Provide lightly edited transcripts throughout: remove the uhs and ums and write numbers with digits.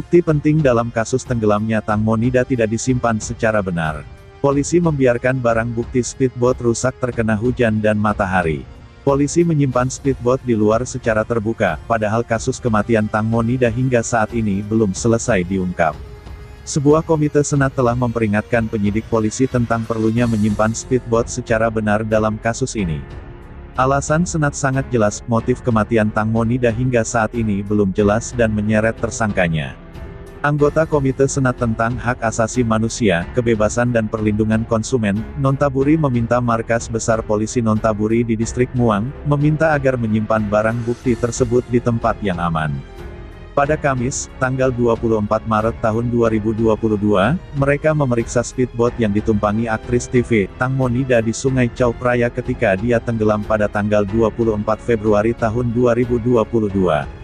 Bukti penting dalam kasus tenggelamnya Tang Monida tidak disimpan secara benar. Polisi membiarkan barang bukti speedboat rusak terkena hujan dan matahari. Polisi menyimpan speedboat di luar secara terbuka, padahal kasus kematian Tang Monida hingga saat ini belum selesai diungkap. Sebuah komite senat telah memperingatkan penyidik polisi tentang perlunya menyimpan speedboat secara benar dalam kasus ini. Alasan senat sangat jelas, motif kematian Tang Monida hingga saat ini belum jelas dan menyeret tersangkanya. Anggota Komite Senat tentang Hak Asasi Manusia, Kebebasan dan Perlindungan Konsumen, Nontaburi meminta Markas Besar Polisi Nontaburi di Distrik Muang, meminta agar menyimpan barang bukti tersebut di tempat yang aman. Pada Kamis, tanggal 24 Maret tahun 2022, mereka memeriksa speedboat yang ditumpangi aktris TV, Tang Monida di Sungai Chao Phraya ketika dia tenggelam pada tanggal 24 Februari tahun 2022.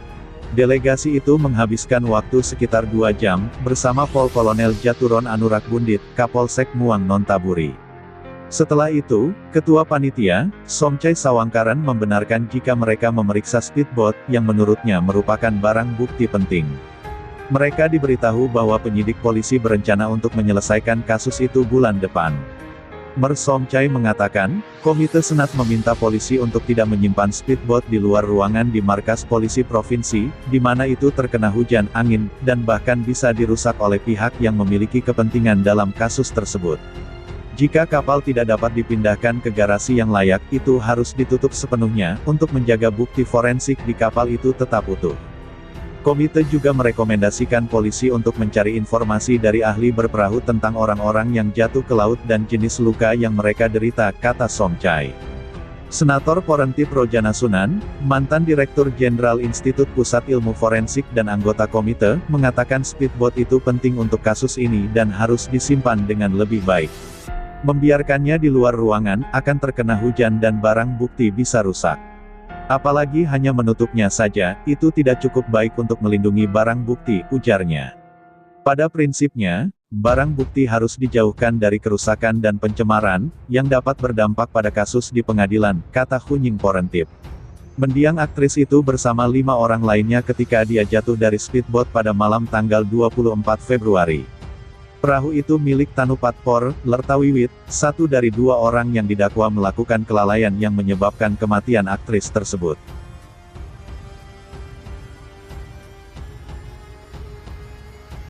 Delegasi itu menghabiskan waktu sekitar 2 jam, bersama Pol Kolonel Jaturon Anurak Bundit, Kapolsek Muang Nontaburi. Setelah itu, Ketua Panitia, Somchai Sawangkaran membenarkan jika mereka memeriksa speedboat, yang menurutnya merupakan barang bukti penting. Mereka diberitahu bahwa penyidik polisi berencana untuk menyelesaikan kasus itu bulan depan. Mer Somchai mengatakan, Komite Senat meminta polisi untuk tidak menyimpan speedboat di luar ruangan di markas polisi provinsi, di mana itu terkena hujan, angin, dan bahkan bisa dirusak oleh pihak yang memiliki kepentingan dalam kasus tersebut. Jika kapal tidak dapat dipindahkan ke garasi yang layak, itu harus ditutup sepenuhnya, untuk menjaga bukti forensik di kapal itu tetap utuh. Komite juga merekomendasikan polisi untuk mencari informasi dari ahli berperahu tentang orang-orang yang jatuh ke laut dan jenis luka yang mereka derita, kata Somchai. Senator Porentip Rojana Sunan, mantan Direktur Jenderal Institut Pusat Ilmu Forensik dan anggota komite, mengatakan speedboat itu penting untuk kasus ini dan harus disimpan dengan lebih baik. Membiarkannya di luar ruangan, akan terkena hujan dan barang bukti bisa rusak. Apalagi hanya menutupnya saja, itu tidak cukup baik untuk melindungi barang bukti, ujarnya. Pada prinsipnya, barang bukti harus dijauhkan dari kerusakan dan pencemaran, yang dapat berdampak pada kasus di pengadilan, kata Hunying Porentip. Mendiang aktris itu bersama 5 orang lainnya ketika dia jatuh dari speedboat pada malam tanggal 24 Februari. Perahu itu milik Tanupatpor, Lertawiwit, satu dari 2 orang yang didakwa melakukan kelalaian yang menyebabkan kematian aktris tersebut.